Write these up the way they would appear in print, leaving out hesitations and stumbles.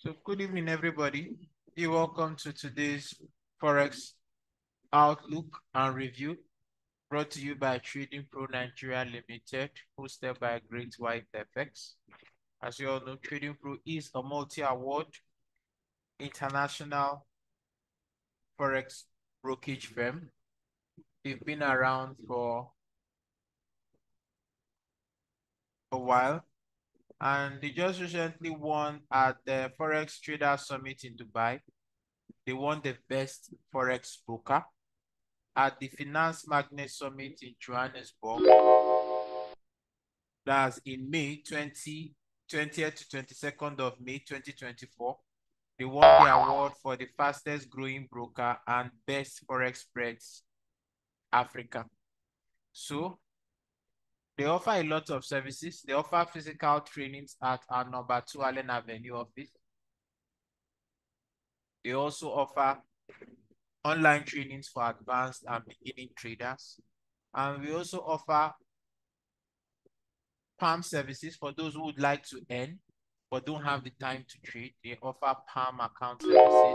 So good evening, everybody. You're welcome to today's Forex Outlook and Review, brought to you by Trading Pro Nigeria Limited, hosted by Great White FX. As you all know, Trading Pro is a multi-award international Forex brokerage firm. They've been around for a while, and they just recently won at the Forex Trader Summit in Dubai. They won the best Forex broker at the Finance Magnet Summit in Johannesburg. That's in May 20th to 22nd of May 2024. They won the award for the fastest growing broker and best Forex spreads Africa. So they offer a lot of services. They offer physical trainings at our number 2 Allen Avenue office. They also offer online trainings for advanced and beginning traders. And we also offer palm services for those who would like to earn but don't have the time to trade. They offer palm account services,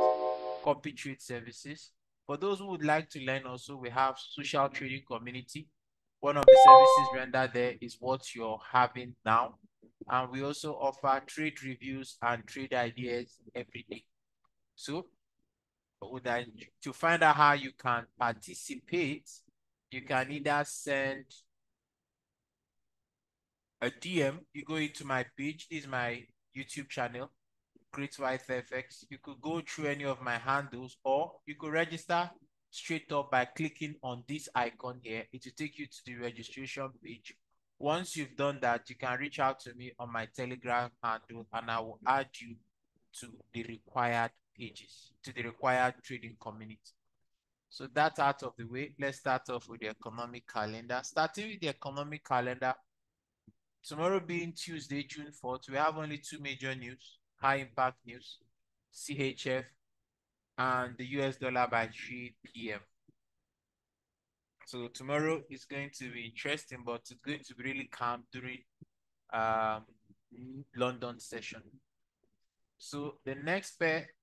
copy trade services. For those who would like to learn also, we have social trading community. One of the services rendered there is what you're having now. And we also offer trade reviews and trade ideas every day. So to find out how you can participate, you can either send a DM, you go into my page, this is my YouTube channel, Great White FX. You could go through any of my handles, or you could register straight up by clicking on this icon here. It will take you to the registration page. Once you've done that, you can reach out to me on my Telegram handle, and I will add you to the required pages, to the required trading community. So that's out of the way. Let's start off with the economic calendar. Starting with the economic calendar, tomorrow being Tuesday, June 4th, we have only two major news, high impact news, CHF and the US dollar by 3 p.m. So tomorrow is going to be interesting, but it's going to be really calm during London session. So the next pair,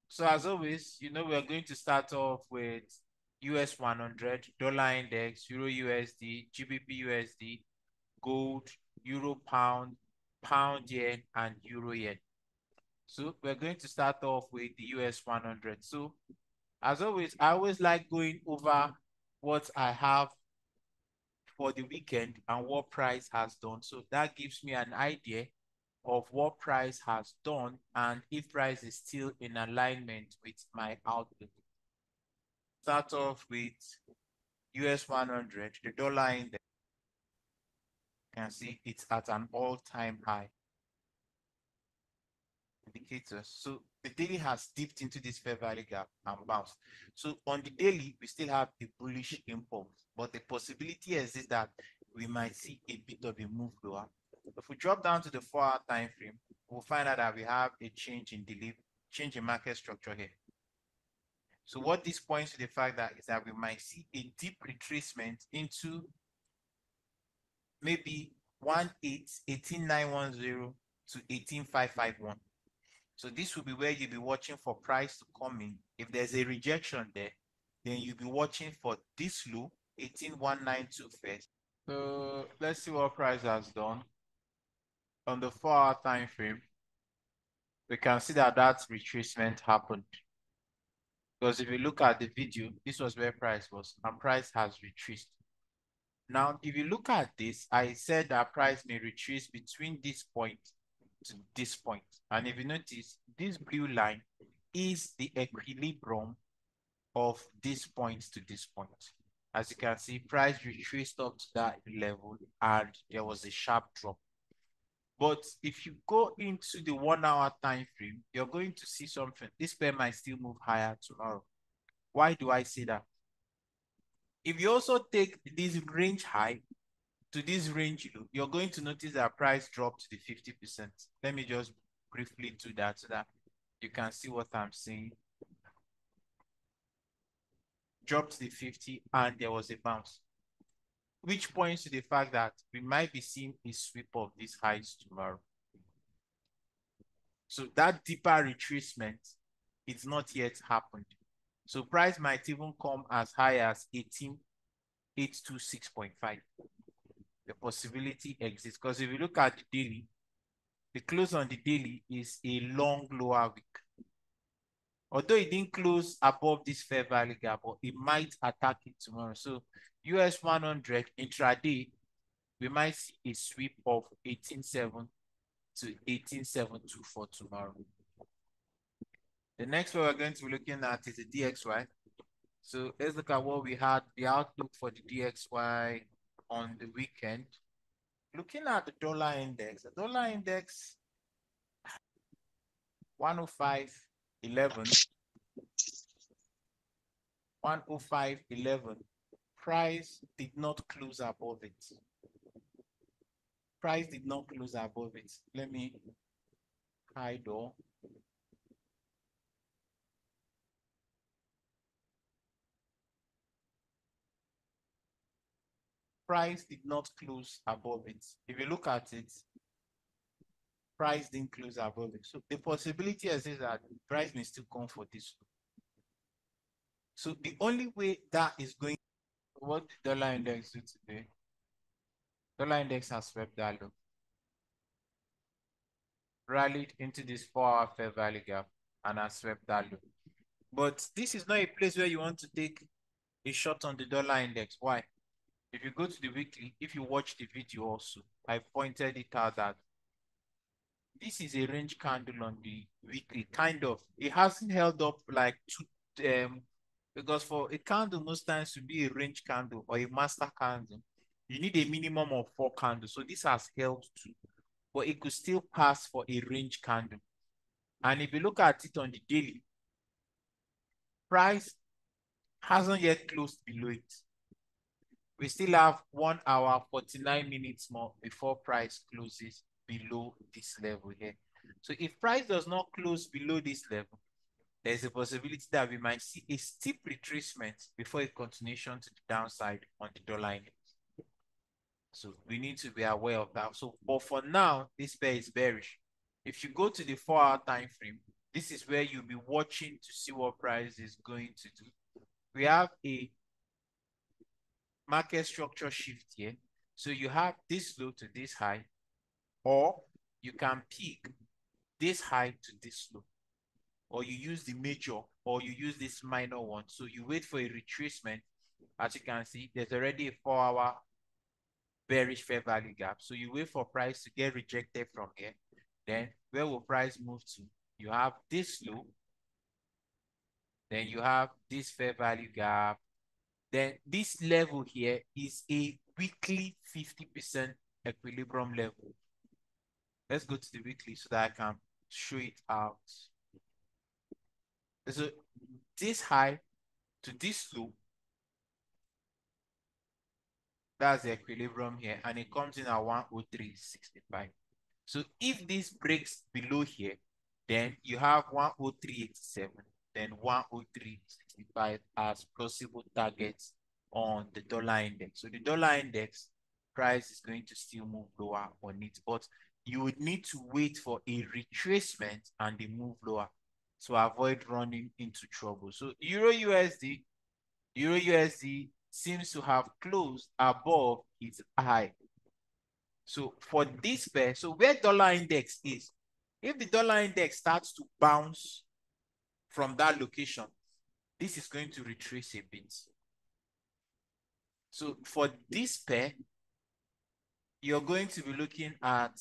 so as always, you know, we're going to start off with US 100, dollar index, Euro USD, GBPUSD, gold, Euro pound, pound yen, and Euro yen. So we're going to start off with the US 100. So as always, I always like going over what I have for the weekend and what price has done. So that gives me an idea of what price has done and if price is still in alignment with my outlook. Start off with US 100, the dollar index. You can see it's at an all-time high. Indicators. So the daily has dipped into this fair value gap and bounced. So on the daily, we still have a bullish impulse, but the possibility exists that we might see a bit of a move lower. If we drop down to the 4-hour time frame, we'll find out that we have a change in market structure here. So what this points to the fact that is that we might see a deep retracement into maybe 1810910 to 18551. So this will be where you'll be watching for price to come in. If there's a rejection there, then you'll be watching for this low, 18192 first. So let's see what price has done. On the 4-hour time frame, we can see that retracement happened. Because if you look at the video, this was where price was, and price has retraced. Now, if you look at this, I said that price may retrace between this point to this point. And if you notice, this blue line is the equilibrium of this point to this point. As you can see, price retraced up to that level and there was a sharp drop. But if you go into the 1-hour time frame, you're going to see something. This pair might still move higher tomorrow. Why do I say that? If you also take this range high to this range low, you're going to notice that price dropped to the 50%. Let me just briefly do that so that you can see what I'm saying. Dropped to the 50 and there was a bounce, which points to the fact that we might be seeing a sweep of these highs tomorrow. So that deeper retracement, it's not yet happened. So price might even come as high as 18,826.5. The possibility exists because if you look at the daily, the close on the daily is a long lower week. Although it didn't close above this fair value gap, but it might attack it tomorrow. So US 100 intraday, we might see a sweep of 18.7 to 18.72 for tomorrow. The next one we're going to be looking at is the DXY. So let's look at what we had, the outlook for the DXY on the weekend. Looking at the dollar index, 105.11, 105.11. Price did not close above it. Price did not close above it. Let me hide all. Price did not close above it. If you look at it, price didn't close above it. So the possibility is that price may still come for this. So the only way that is going, what the dollar index do today? Dollar index has swept that low, rallied into this 4-hour fair value gap and has swept that low. But this is not a place where you want to take a shot on the dollar index. Why? If you go to the weekly, if you watch the video also, I pointed it out that this is a range candle on the weekly, kind of. It hasn't held up like because for a candle most times to be a range candle or a master candle, you need a minimum of 4 candles. So this has held 2, but it could still pass for a range candle. And if you look at it on the daily, price hasn't yet closed below it. We still have 1 hour, 49 minutes more before price closes below this level here. So if price does not close below this level, there's a possibility that we might see a steep retracement before a continuation to the downside on the dollar index. So we need to be aware of that. So, but for now, this pair is bearish. If you go to the 4-hour time frame, this is where you'll be watching to see what price is going to do. We have a market structure shift here. So you have this low to this high, or you can pick this high to this low, or you use the major, or you use this minor one. So you wait for a retracement. As you can see, there's already a 4-hour bearish fair value gap. So you wait for price to get rejected from here. Then where will price move to? You have this low, then you have this fair value gap. Then this level here is a weekly 50% equilibrium level. Let's go to the weekly so that I can show it out. So this high to this low, that's the equilibrium here, and it comes in at 103.65. So if this breaks below here, then you have 103.87, then 103.65 as possible targets on the dollar index. So the dollar index price is going to still move lower on it, but you would need to wait for a retracement and the move lower to avoid running into trouble. So EURUSD seems to have closed above its high. So for this pair, so where dollar index is, if the dollar index starts to bounce from that location, this is going to retrace a bit. So for this pair, you're going to be looking at,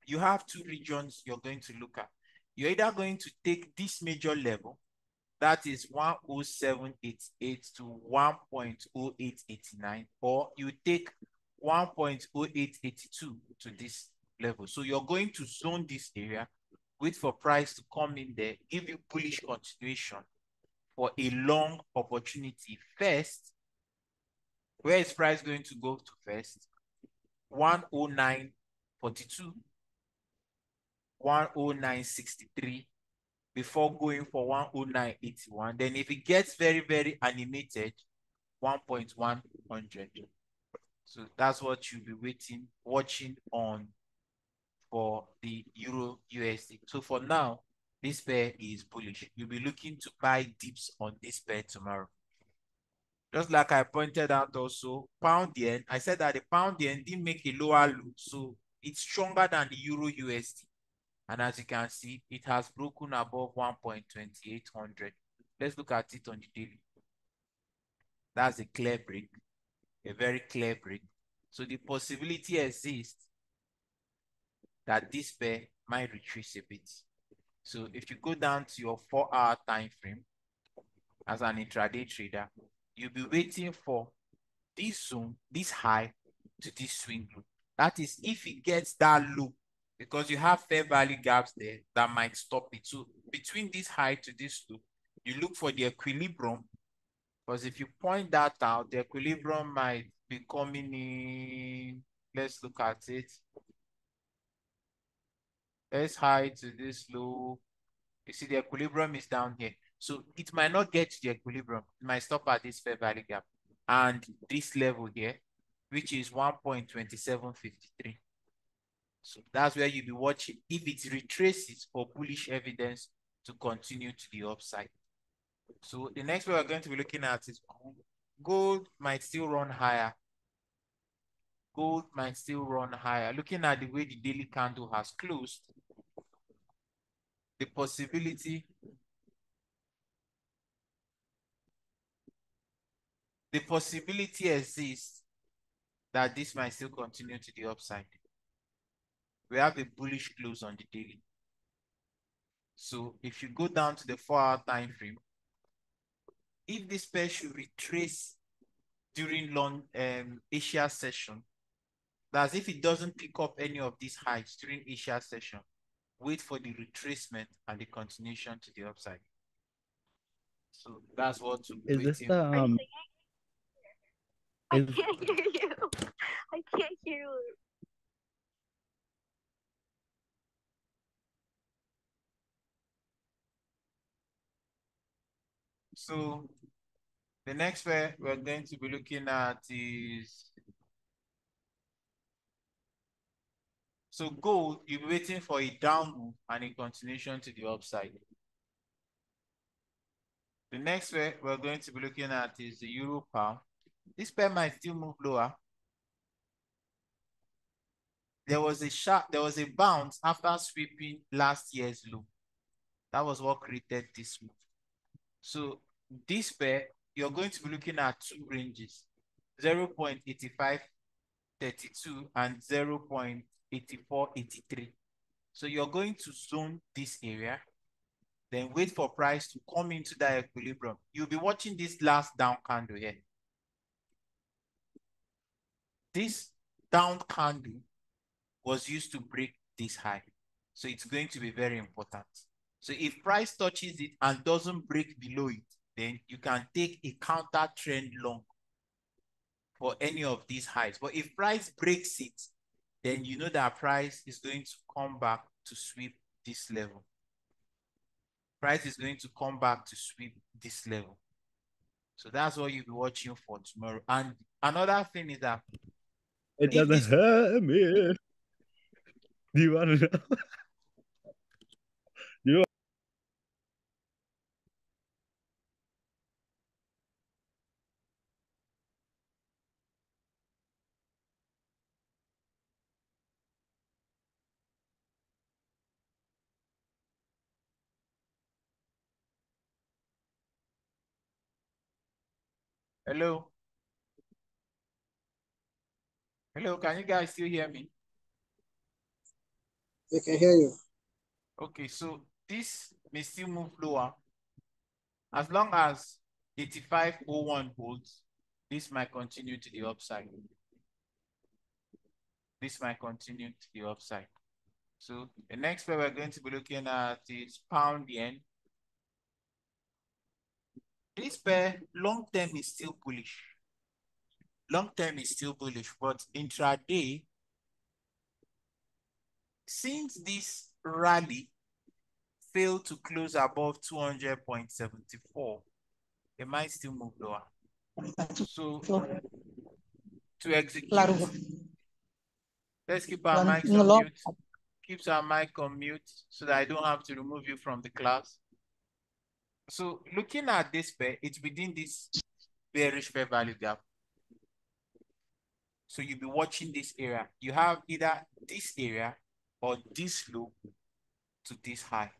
you have 2 regions you're going to look at. You're either going to take this major level, that is 10788 to 1.0889, or you take 1.0882 to this level. So you're going to zone this area, wait for price to come in there, give you bullish continuation for a long opportunity. First, where is price going to go to first? 109.42, 109.63, before going for 109.81. Then if it gets very, very animated, 1.100. So that's what you'll be watching on for the EURUSD. USD. So for now, this pair is bullish. You'll be looking to buy dips on this pair tomorrow. Just like I pointed out also, pound yen, I said that the pound yen didn't make a lower low, so it's stronger than the Euro USD. And as you can see, it has broken above 1.2800. Let's look at it on the daily. That's a clear break, a very clear break. So the possibility exists that this pair might retrace a bit. So if you go down to your 4-hour time frame as an intraday trader, you'll be waiting for this zone, this high to this swing low. That is if it gets that low, because you have fair value gaps there that might stop it. So between this high to this low, you look for the equilibrium, because if you point that out, the equilibrium might be coming in. Let's look at it. This high to this low. You see the equilibrium is down here. So it might not get to the equilibrium. It might stop at this fair value gap and this level here, which is 1.2753. So that's where you'll be watching if it retraces for bullish evidence to continue to the upside. So the next one we're going to be looking at is gold. Gold might still run higher. Gold might still run higher. Looking at the way the daily candle has closed, the possibility exists that this might still continue to the upside. We have a bullish close on the daily. So if you go down to the 4-hour time frame, if this pair should retrace during long Asia session, that's if it doesn't pick up any of these highs during Asia session, wait for the retracement and the continuation to the upside. So that's what to Is this the I can't hear you. I can't hear you. So the next pair we're going to be looking at is, so gold, you'll be waiting for a down move and a continuation to the upside. The next pair we're going to be looking at is the euro pound. This pair might still move lower. There was a bounce after sweeping last year's low. That was what created this move. So this pair, you're going to be looking at two ranges, 0.8532 and 0.8483. So you're going to zone this area, then wait for price to come into that equilibrium. You'll be watching this last down candle here. This down candle was used to break this high. So it's going to be very important. So if price touches it and doesn't break below it, then you can take a counter trend long for any of these highs. But if price breaks it, then you know that price is going to come back to sweep this level. Price is going to come back to sweep this level. So that's what you'll be watching for tomorrow. And another thing is that it doesn't hurt me. Do you want to know? Hello? Hello, can you guys still hear me? I can hear you. Okay, so this may still move lower. As long as 8501 holds, this might continue to the upside. This might continue to the upside. So the next pair we're going to be looking at is pound yen. This pair, long term is still bullish. Long term is still bullish, but intraday, since this rally failed to close above 200.74, it might still move lower. So to execute, let's keep our mics on mute. keeps our mic on mute so that I don't have to remove you from the class. So looking at this pair, it's within this bearish fair value gap. So you'll be watching this area. You have either this area or this low to this high.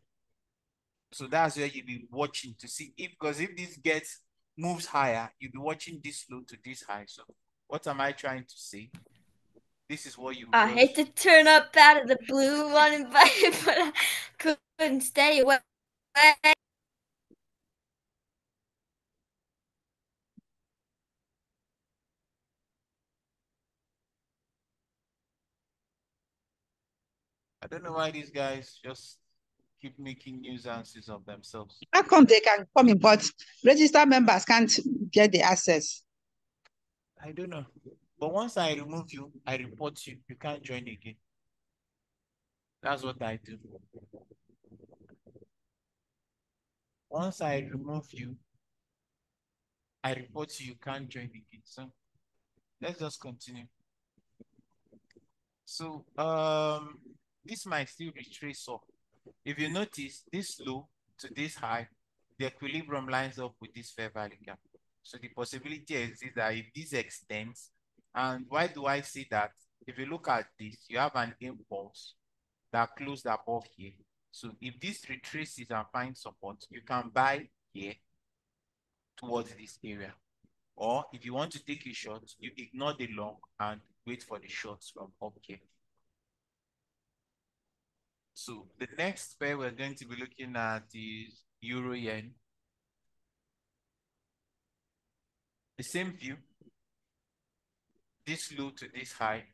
So that's where you'll be watching to see if, because if this moves higher, you'll be watching this low to this high. So what am I trying to say? This is what you I hate to turn up out of the blue uninvited, but I couldn't stay away. I don't know why these guys just keep making nuisances of themselves. How come they can come in, but registered members can't get the access? I don't know. But once I remove you, I report you. You can't join again. That's what I do. Once I remove you, I report you. You can't join again. So let's just continue. So this might still retrace up. If you notice this low to this high, the equilibrium lines up with this fair value gap. So the possibility exists that if this extends, and why do I say that? If you look at this, you have an impulse that closed above here. So if this retraces and finds support, you can buy here towards this area. Or if you want to take a short, you ignore the long and wait for the shorts from up here. So the next pair we're going to be looking at is Euro Yen. The same view. This low to this high.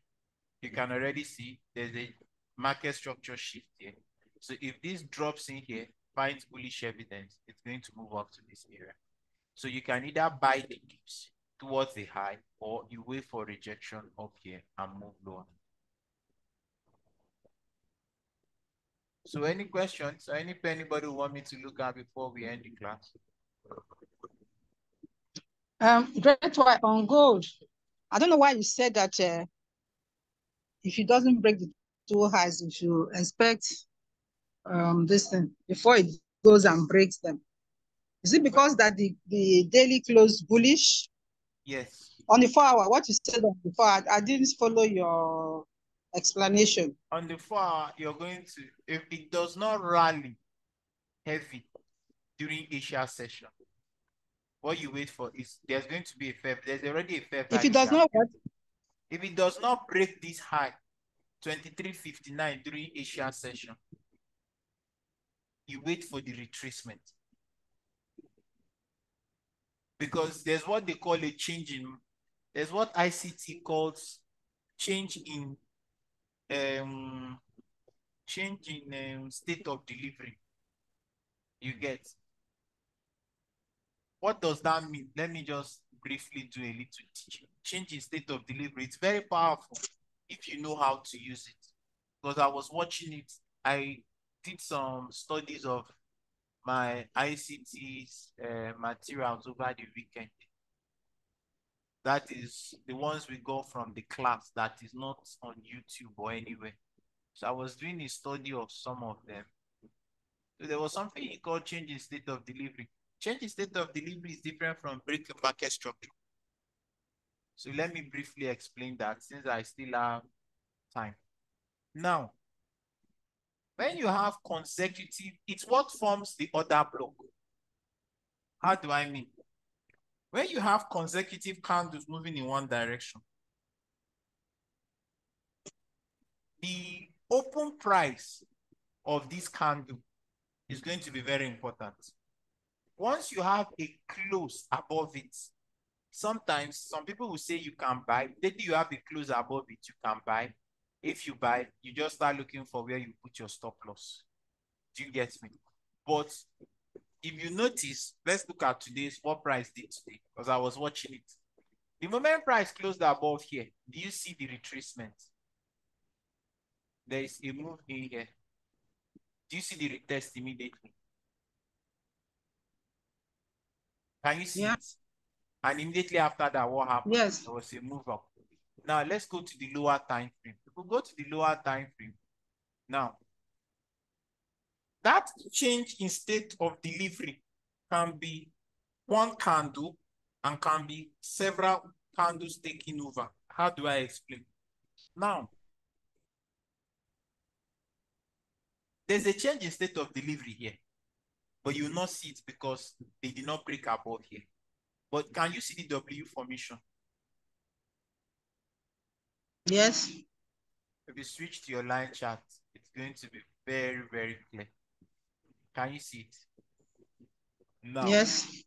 You can already see there's a market structure shift here. So if this drops in here, finds bullish evidence, it's going to move up to this area. So you can either buy the dips towards the high, or you wait for rejection up here and move lower. So any questions or anybody who want me to look at before we end the class? That's why on gold, I don't know why you said that if it doesn't break the two highs, you should expect this thing before it goes and breaks them. Is it because that the daily closed bullish? Yes. On the 4 hour, what you said on the 4 hour, I didn't follow your explanation. On the 4 hour, you're going to, if it does not rally heavy during Asia session, what you wait for is there's going to be a fair, there's already a fair value. If it does not what? If it does not break this high, 23.59 during Asia session, you wait for the retracement. Because there's what they call a change in, there's what ICT calls change in state of delivery. You get. What does that mean? Let me just briefly do a little teaching. Change in state of delivery. It's very powerful if you know how to use it. Because I was watching it, I did some studies of my ICT's materials over the weekend. That is the ones we got from the class that is not on YouTube or anywhere. So I was doing a study of some of them. So there was something called change in state of delivery. Change in state of delivery is different from breaking market structure. So let me briefly explain that since I still have time. Now, when you have consecutive, it's what forms the order block. How do I mean? When you have consecutive candles moving in one direction, the open price of this candle is going to be very important. Once you have a close above it, sometimes some people will say you can buy. Then you have a close above it, you can buy. If you buy, you just start looking for where you put your stop loss. Do you get me? But if you notice, let's look at today's, what price did today, because I was watching it. The moment price closed above here, do you see the retracement? There is a move in here. Do you see the retest immediately? Can you see it? And immediately after that, what happened? Yes. There was a move up. Now let's go to the lower time frame. If we go to the lower time frame, Now, that change in state of delivery can be one candle and can be several candles taking over. How do I explain? Now, there's a change in state of delivery here, but you will not see it because they did not break above here. But can you see the W formation? Yes. If you switch to your line chart, it's going to be very, very clear. Can you see it? Now, Yes.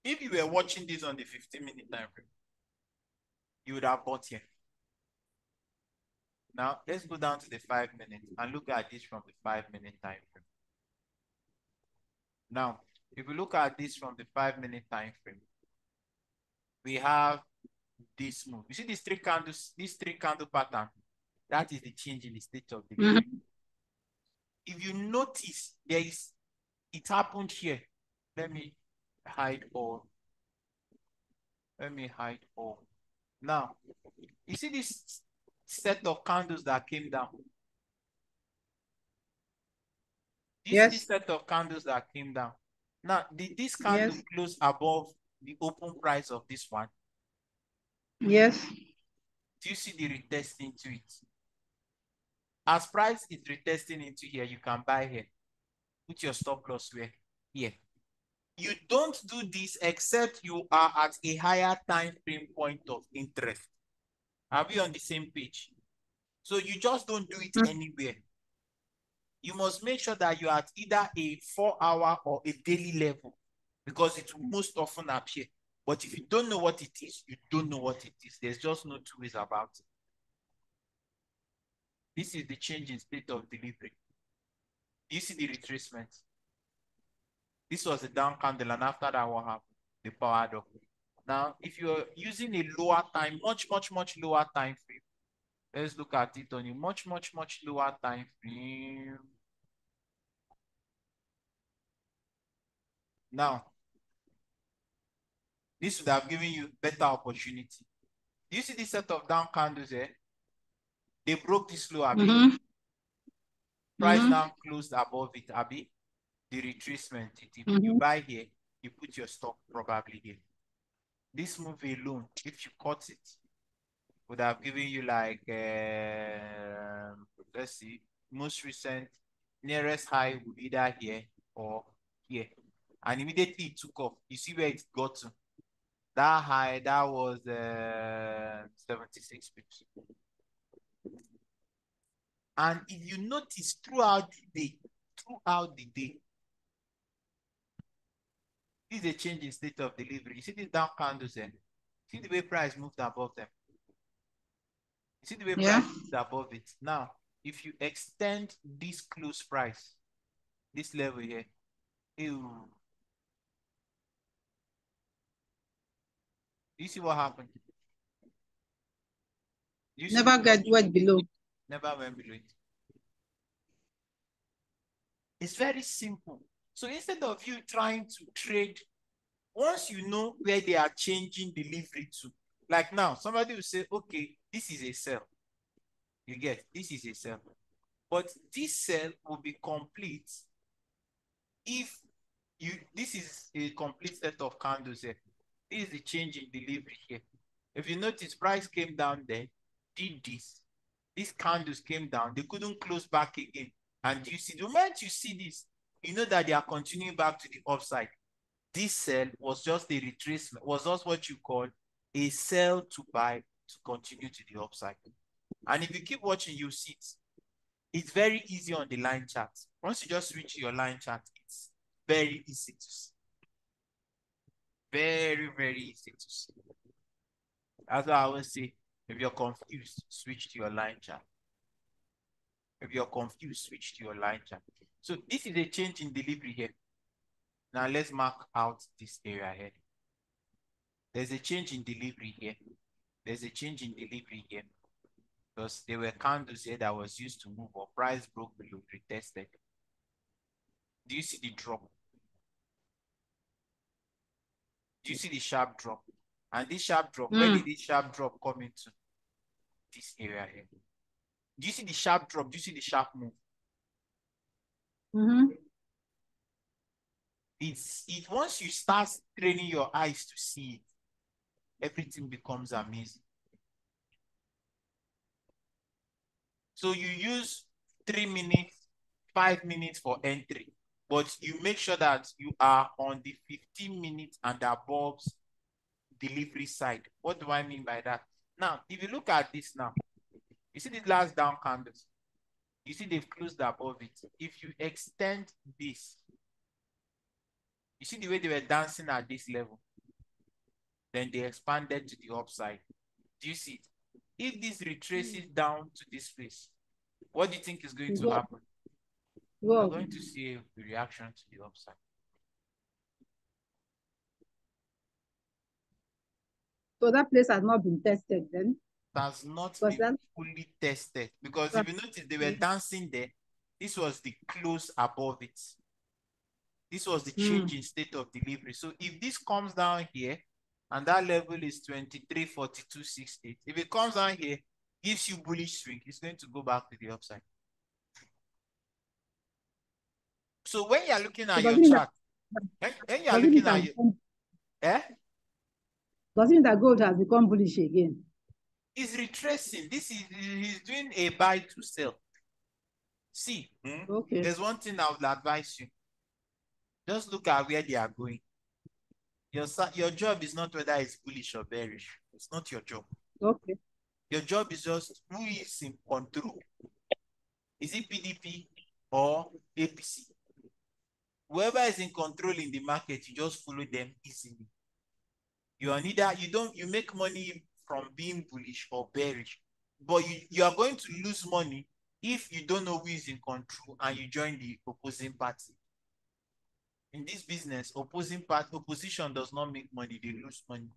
if you were watching this on the 15-minute time frame, you would have bought here. Now, let's go down to the 5 minutes and look at this from the 5-minute time frame. Now, if we look at this from the 5-minute time frame, we have this move. You see these three candles, this three candle pattern? That is the change in the state of delivery. If you notice, it happened here. Let me hide all. Let me hide all. Now, you see this set of candles that came down? You see this set of candles that came down? Now, did this candle close above the open price of this one? Yes. Do you see the retesting to it? As price is retesting into here, you can buy here. Put your stop loss where? Here. You don't do this except you are at a higher time frame point of interest. Are we on the same page? So you just don't do it anywhere. You must make sure that you're at either a 4-hour or a daily level because it will most often appear. But if you don't know what it is, you don't know what it is. There's just no two ways about it. This is the change in state of delivery. You see the retracement. This was a down candle, and after that, what happened? They powered up. Now, if you're using a lower time, much lower time frame, let's look at it on a much lower time frame. Now, this would have given you better opportunity. Do you see this set of down candles here? They broke this low, Abi. Price now closed above it, Abi. The retracement. If you buy here, you put your stop probably here. This move alone, if you cut it, would have given you like, let's see, most recent nearest high would either here or here. And immediately it took off. You see where it got to? That high, that was 76 pips. And if you notice throughout the day, this is a change in state of delivery. You see these down candles here? See the way price moved above them? You see the way price moved above it? Now, if you extend this close price, this level here, ew. Do you see what happened? Never went below. Never went below it. It's very simple. So instead of you trying to trade, once you know where they are changing delivery to, like now, somebody will say, okay, this is a sell. You get, this is a sell. But this sell will be complete if this is a complete set of candles here. This is the change in delivery here. If you notice, price came down there, did this. These candles came down, they couldn't close back again. And you see, the moment you see this, you know that they are continuing back to the upside. This sell was just a retracement, was just what you call a sell to buy to continue to the upside. And if you keep watching, you see it. It's very easy on the line chart. Once you just reach your line chart, it's very easy to see. Very, very easy to see. That's why I always say, if you're confused, switch to your line chart. If you're confused, switch to your line chart. So this is a change in delivery here. Now let's mark out this area here. There's a change in delivery here. There's a change in delivery here. Because there were candles here that was used to move or price broke below, retested. Do you see the drop? Do you see the sharp drop? And this sharp drop, where did this sharp drop come into? This area here. Do you see the sharp drop? Do you see the sharp move? Mm-hmm. It once you start training your eyes to see it, everything becomes amazing. So you use 3 minutes, 5 minutes for entry, but you make sure that you are on the 15 minutes and above delivery side. What do I mean by that? Now, if you look at this now, you see the last down candles. You see they've closed above it. If you extend this, you see the way they were dancing at this level. Then they expanded to the upside. Do you see it? If this retraces down to this place, what do you think is going to happen? You're going to see a reaction to the upside. So that place has not been tested then? It has not been fully tested. Because if you notice, they were dancing there. This was the close above it. This was the change in state of delivery. So if this comes down here, and that level is 23.4268, if it comes down here, gives you bullish swing, it's going to go back to the upside. So when you're looking at your chart, when you're looking at your, does it mean that gold has become bullish again? It's retracing. He's doing a buy to sell. See, there's one thing I would advise you. Just look at where they are going. Your job is not whether it's bullish or bearish. It's not your job. Okay. Your job is just who is in control. Is it PDP or APC? Whoever is in control in the market, you just follow them easily. You are neither, you make money from being bullish or bearish, but you are going to lose money if you don't know who is in control and you join the opposing party. In this business, opposition does not make money, they lose money.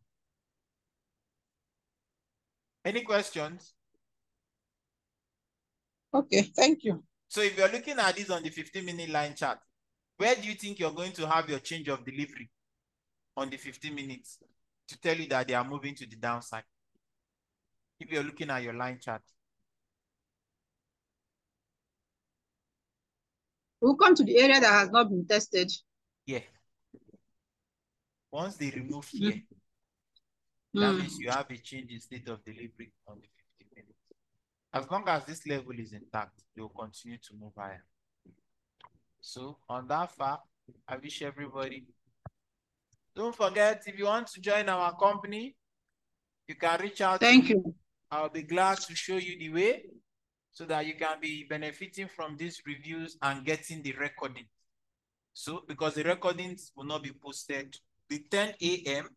Any questions? Okay, thank you. So if you're looking at this on the 15-minute line chart, where do you think you're going to have your change of delivery on the 15 minutes to tell you that they are moving to the downside? If you're looking at your line chart. We'll come to the area that has not been tested. Yeah. Once they remove here, that means you have a change in state of delivery on the 15 minutes. As long as this level is intact, they will continue to move higher. So on that fact, I wish everybody. Don't forget, if you want to join our company, you can reach out to me. Thank you. I'll be glad to show you the way so that you can be benefiting from these reviews and getting the recording. So, because the recordings will not be posted, the 10 a.m.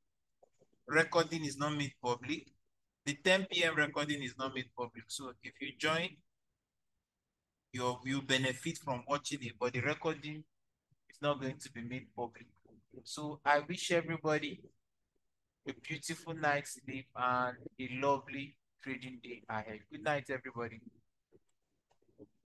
recording is not made public. The 10 p.m. recording is not made public. So if you join, you'll benefit from watching it, but the recording is not going to be made public. So I wish everybody a beautiful night's sleep and a lovely trading day ahead. Good night, everybody.